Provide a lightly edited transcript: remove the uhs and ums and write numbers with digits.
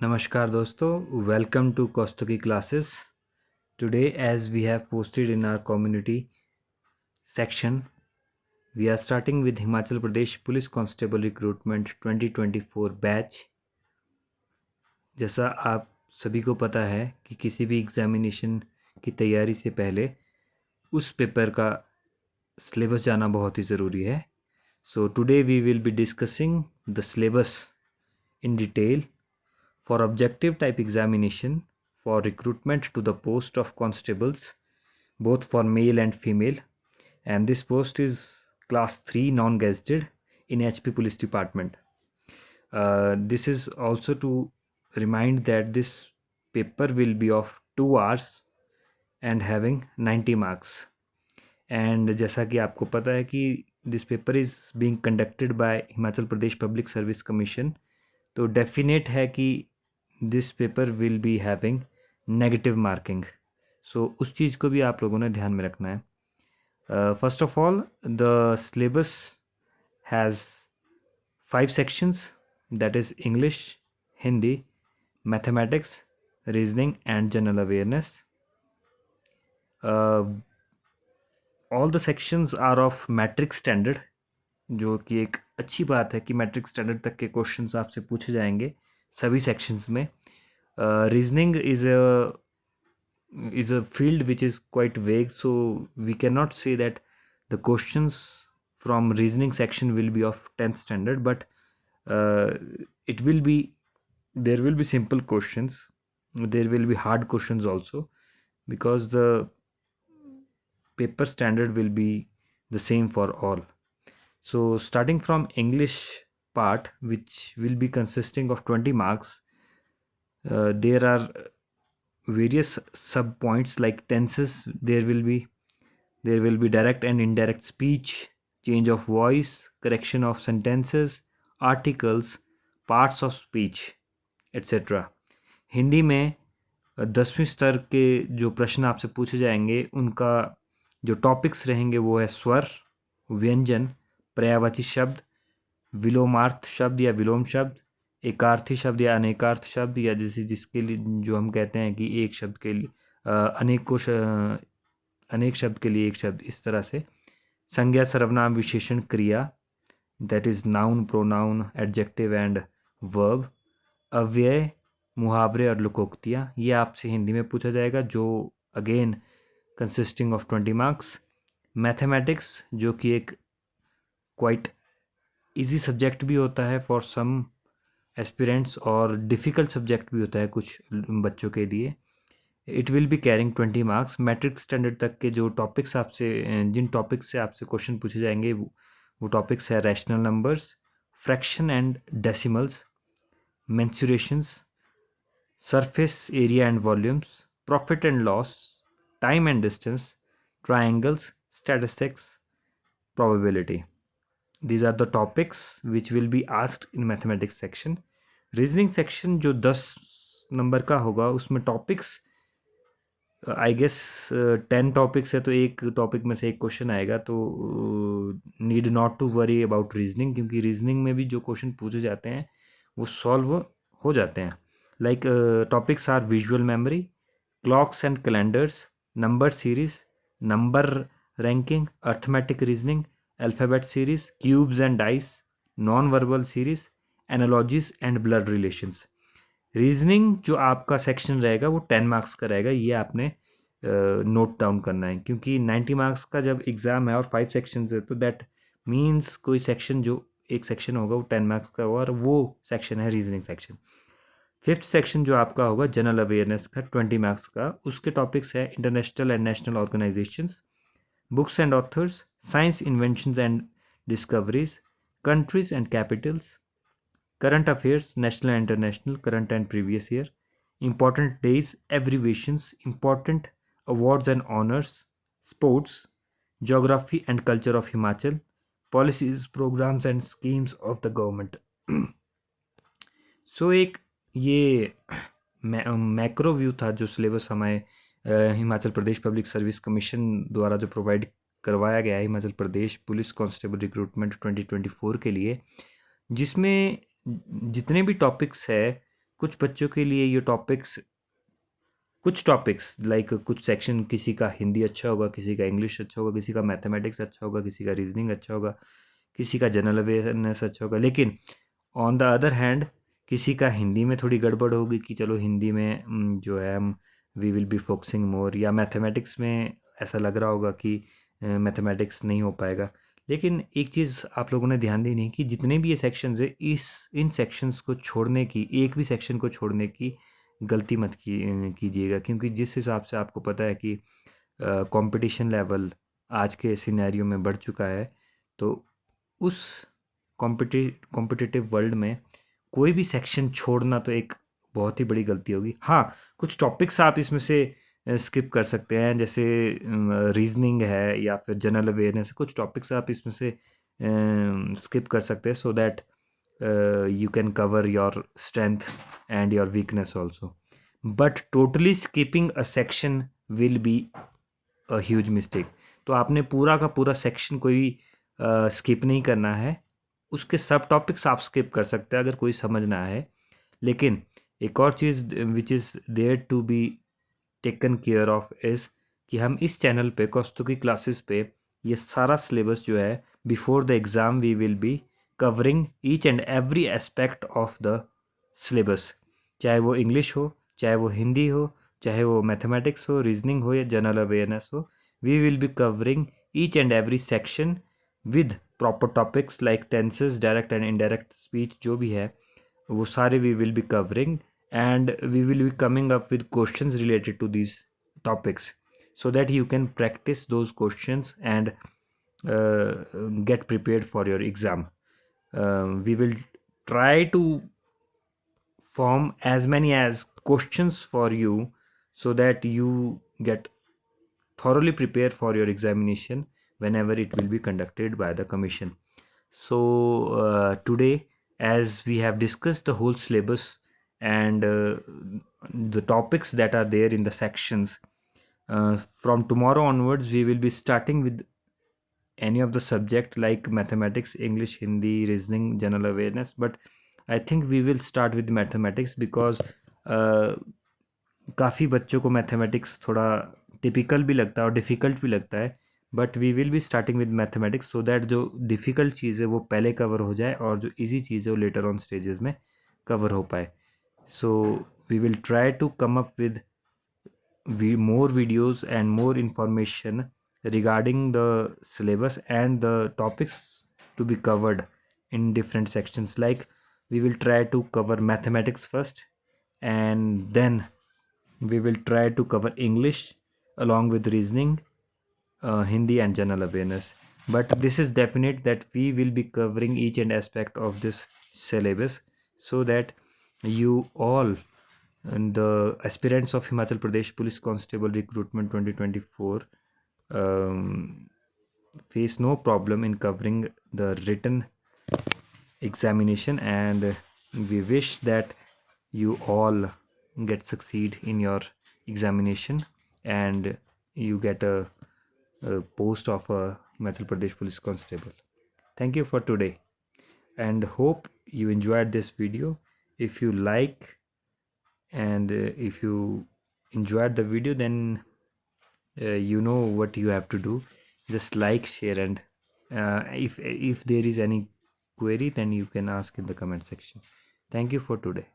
Namaskar dosto, welcome to Kostuki classes. Today as we have posted in our community section, we are starting with Himachal Pradesh Police Constable Recruitment 2024 batch. जैसा आप सभी को पता है कि किसी भी एग्जामिनेशन की तैयारी से पहले उस पेपर का सिलेबस जाना बहुत ही ज़रूरी है। So today we will be discussing the syllabus in detail for objective type examination for recruitment to the post of constables, both for male and female, and this post is class 3 non-gazetted in HP Police Department. This is also to remind that this paper will be of 2 hours and having 90 marks. And जैसा कि आपको पता है कि this paper is being conducted by Himachal Pradesh public service commission, तो definite है कि this paper will be having negative marking. So उस चीज़ को भी आप लोगों ने ध्यान में रखना है। First of all the syllabus has 5 sections, that is English, Hindi, mathematics, reasoning and general awareness. All the sections are of metric standard, जो कि एक अच्छी बात है कि मैट्रिक स्टैंडर्ड तक के क्वेश्चंस आपसे पूछे जाएंगे सभी सेक्शंस में। Reasoning is a field which is quite vague, so we cannot say that the questions from reasoning section will be of 10th standard, but it will be, there will be simple questions, there will be hard questions also, because the paper standard will be the same for all. So starting from English part, which will be consisting of 20 marks, there are various sub points like tenses. There will be direct and indirect speech, change of voice, correction of sentences, articles, parts of speech, etc. Hindi में 10वीं स्तर के जो प्रश्न आपसे पूछे जाएंगे उनका जो टॉपिक्स रहेंगे वो है स्वर, व्यंजन, पर्यायवाची शब्द, विलोमार्थ शब्द या विलोम शब्द, एकार्थी शब्द या अनेकार्थ शब्द, या जिसके लिए जो हम कहते हैं कि एक शब्द के लिए अनेक शब्द के लिए एक शब्द, इस तरह से। संज्ञा, सर्वनाम, विशेषण, क्रिया, that is noun, pronoun, adjective and verb, अव्यय, मुहावरे और लोकोक्तियाँ, ये आपसे हिंदी में पूछा जाएगा, जो again consisting of 20 marks. Mathematics, जो कि एक क्वाइट इजी सब्जेक्ट भी होता है फॉर सम एस्पिरेंट्स और डिफ़िकल्ट सब्जेक्ट भी होता है कुछ बच्चों के लिए। It will be carrying 20 marks. Matric standard तक के जो टॉपिक्स आपसे, जिन टॉपिक्स से आपसे क्वेश्चन पूछे जाएंगे वो टॉपिक्स है rational numbers, fraction and decimals, mensurations, surface area and volumes, profit and loss, time and distance, triangles, statistics, probability. These are the topics which will be asked in mathematics section. Reasoning section जो 10 number का होगा उसमें topics I guess 10 topics है, तो एक topic में से एक क्वेश्चन आएगा, तो need not to worry about reasoning, क्योंकि रीजनिंग में भी जो क्वेश्चन पूछे जाते हैं वो सॉल्व हो जाते हैं। Like topics are visual memory, clocks and calendars, number series, number ranking, arithmetic reasoning, alphabet series, cubes and dice, non verbal series, analogies and blood relations. Reasoning जो आपका सेक्शन रहेगा वो 10 मार्क्स का रहेगा, ये आपने नोट डाउन करना है, क्योंकि 90 मार्क्स का जब एग्ज़ाम है और 5 सेक्शन है, तो दैट मीन्स कोई सेक्शन, जो एक सेक्शन होगा वो 10 मार्क्स का होगा, और वो सेक्शन है रीजनिंग सेक्शन। 5th सेक्शन जो आपका होगा जनरल अवेयरनेस का 20 मार्क्स का, उसके टॉपिक्स है international and national organisations, books and authors, science inventions and discoveries, countries and Capitals, current affairs, national and international, current and previous year, important days, abbreviations, important awards and honors, sports, geography and culture of Himachal, policies, programs and schemes of the government. So एक ये macro view था जो syllabus हमें Himachal Pradesh public service commission द्वारा जो provide करवाया गया है Himachal Pradesh police constable recruitment 2024 के लिए, जिसमें जितने भी टॉपिक्स है कुछ बच्चों के लिए ये टॉपिक्स, कुछ टॉपिक्स लाइक कुछ सेक्शन, किसी का हिंदी अच्छा होगा, किसी का इंग्लिश अच्छा होगा, किसी का मैथमेटिक्स अच्छा होगा, किसी का रीजनिंग अच्छा होगा, किसी का जनरल अवेयरनेस अच्छा होगा। लेकिन ऑन द अदर हैंड किसी का हिंदी में थोड़ी गड़बड़ होगी कि चलो हिंदी में जो है हम we will be focusing more, या मैथमेटिक्स में ऐसा लग रहा होगा कि मैथमेटिक्स नहीं हो पाएगा। लेकिन एक चीज़ आप लोगों ने ध्यान दी नहीं कि जितने भी ये सेक्शंस है, इन सेक्शंस को छोड़ने की, एक भी सेक्शन को छोड़ने की गलती मत कीजिएगा, क्योंकि जिस हिसाब से आपको पता है कि कंपटीशन लेवल आज के सिनेरियो में बढ़ चुका है, तो उस कॉम्पिटिटिव वर्ल्ड में कोई भी सेक्शन छोड़ना तो एक बहुत ही बड़ी गलती होगी। हाँ, कुछ टॉपिक्स आप इसमें से स्किप कर सकते हैं, जैसे रीजनिंग है या फिर जनरल अवेयरनेस, कुछ टॉपिक्स आप इसमें से स्किप कर सकते हैं, so that you can cover your strength and your weakness also. But totally skipping a section will be a huge mistake. तो आपने पूरा का पूरा सेक्शन कोई स्किप नहीं करना है, उसके सब टॉपिक्स आप स्किप कर सकते हैं अगर कोई समझना है। लेकिन एक और चीज़ which is there to be taken care of is कि हम इस चैनल पे कौस्तुकी क्लासेस पे ये सारा सिलेबस जो है before the exam we will be covering each and every aspect of the syllabus, चाहे वो इंग्लिश हो, चाहे वो हिंदी हो, चाहे वो मैथमेटिक्स हो, रीजनिंग हो या जनरल अवेयरनेस हो। We will be covering each and every section with proper topics like tenses, direct and indirect speech, जो भी है वो सारे we will be covering, and we will be coming up with questions related to these topics so that you can practice those questions and get prepared for your exam. We will try to form as many as questions for you so that you get thoroughly prepared for your examination whenever it will be conducted by the commission. So today, as we have discussed the whole syllabus and the topics that are there in the sections, from tomorrow onwards we will be starting with any of the subject like mathematics, English, Hindi, reasoning, general awareness. But I think we will start with mathematics because काफ़ी बच्चों को mathematics थोड़ा typical भी लगता है और difficult भी लगता है। But we will be starting with mathematics so that जो डिफ़िकल्ट चीज़ है वो पहले कवर हो जाए और जो इजी चीज़ है वो लेटर ऑन स्टेजेस में कवर हो पाए। So we will try to come up with more videos and more information regarding the syllabus and the topics to be covered in different sections. Like we will try to cover mathematics first, and then we will try to cover English along with reasoning, Hindi and general awareness. But this is definite that we will be covering each and aspect of this syllabus so that you all and the aspirants of Himachal Pradesh Police Constable Recruitment 2024 face no problem in covering the written examination, and we wish that you all get succeed in your examination and you get a post of a Himachal Pradesh Police Constable. Thank you for today and hope you enjoyed this video. If you like and if you enjoyed the video, then you know what you have to do. Just like, share, and if there is any query, then you can ask in the comment section. Thank you for today.